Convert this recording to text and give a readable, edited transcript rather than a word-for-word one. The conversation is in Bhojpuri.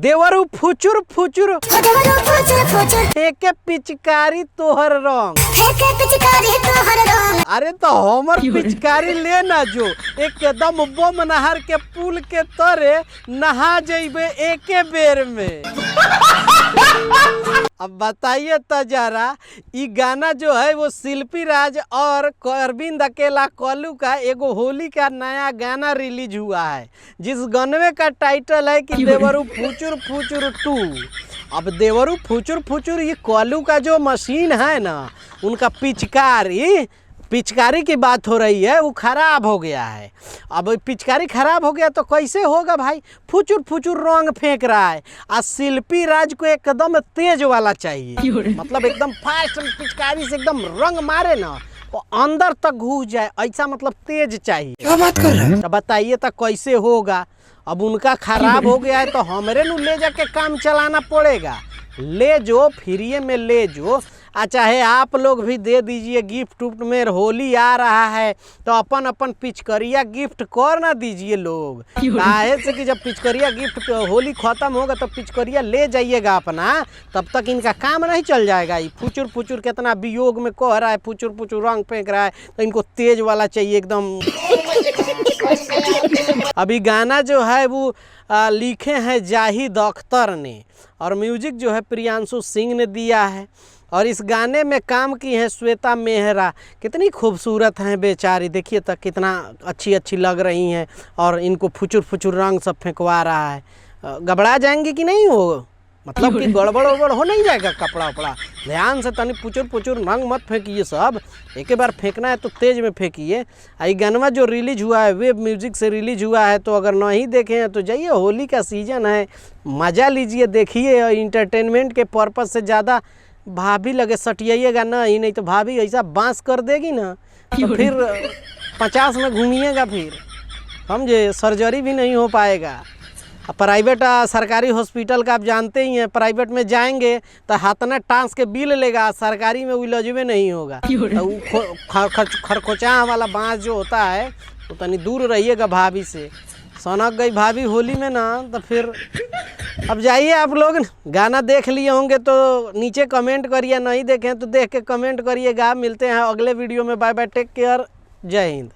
देवरू फुचुर फुचुर फेंके पिचकारी तोहर रंग। अरे तो हमर पिचकारी ले ना जो एकदम बम नहर के पुल के तरे नहा जइबे एके बेर में। अब बताइए तो जरा ये गाना जो है वो शिल्पी राज और अरविंद अकेला कल्लू का एगो होली का नया गाना रिलीज हुआ है, जिस गाने का टाइटल है कि देवरू फुचुर फुचुर 2। अब देवरू फुचुर फुचुर ये कल्लू का जो मशीन है ना, उनका पिचकारी की बात हो रही है, वो खराब हो गया है। अब पिचकारी खराब हो गया तो कैसे होगा भाई, फुचुर फुचुर रंग फेंक रहा है। और शिल्पी राज को एकदम तेज वाला चाहिए, मतलब एकदम फास्ट पिचकारी से एकदम रंग मारे ना तो अंदर तक घुस जाए, ऐसा मतलब तेज चाहिए। क्या बात कर रहे हैं? तो बताइए तो कैसे होगा। अब उनका खराब हो गया है तो हमरे नु ले जाके काम चलाना पड़ेगा। ले जो फ्री में ले जो, चाहे आप लोग भी दे दीजिए गिफ्ट उफ्ट में। होली आ रहा है तो अपन अपन पिचकरिया गिफ्ट कर ना दीजिए लोग, काहे से कि जब पिचकरिया गिफ्ट होली खत्म होगा तो पिचकरिया ले जाइएगा अपना, तब तक इनका काम नहीं चल जाएगा। ये फुचुर फुचुर कितना वियोग में कह रहा है, फुचुर फुचुर रंग फेंक रहा है, तो इनको तेज वाला चाहिए एकदम। अभी गाना जो है वो लिखे हैं जाहिद अख्तर ने, और म्यूजिक जो है प्रियांशु सिंह ने दिया है। और इस गाने में काम की हैं श्वेता मेहरा, कितनी खूबसूरत हैं बेचारी, देखिए तक कितना अच्छी अच्छी लग रही हैं। और इनको फुचुर फुचुर रंग सब फेंकवा रहा है। घबरा जाएंगे कि नहीं हो, मतलब कि गड़बड़ उड़बड़ हो नहीं जाएगा कपड़ा उपड़ा। ध्यान से तनी फुचुर फुचुर रंग मत फेंकिए, सब एक बार फेंकना है तो तेज में फेंकिए। ये गाना जो रिलीज हुआ है वेब म्यूजिक से रिलीज हुआ है, तो अगर नहीं देखे हैं तो जाइए, होली का सीजन है, मज़ा लीजिए, देखिए। और इंटरटेनमेंट के पर्पज़ से ज़्यादा भाभी लगे सटियाइएगा नहीं तो भाभी ऐसा बांस कर देगी ना तो फिर 50 में घूमिएगा, फिर समझे, सर्जरी भी नहीं हो पाएगा। प्राइवेट सरकारी हॉस्पिटल का आप जानते ही हैं, प्राइवेट में जाएंगे तो हाथना टांस के बिल लेगा, सरकारी में वो इलाजवे नहीं होगा। तो वो खरखोचा वाला बांस जो होता है तो तनी दूर रहिएगा भाभी से। सनक गई भाभी होली में ना तो फिर। अब जाइए, आप लोग गाना देख लिए होंगे तो नीचे कमेंट करिए, नहीं देखें तो देख के कमेंट करिएगा। मिलते हैं अगले वीडियो में, बाय बाय, टेक केयर, जय हिंद।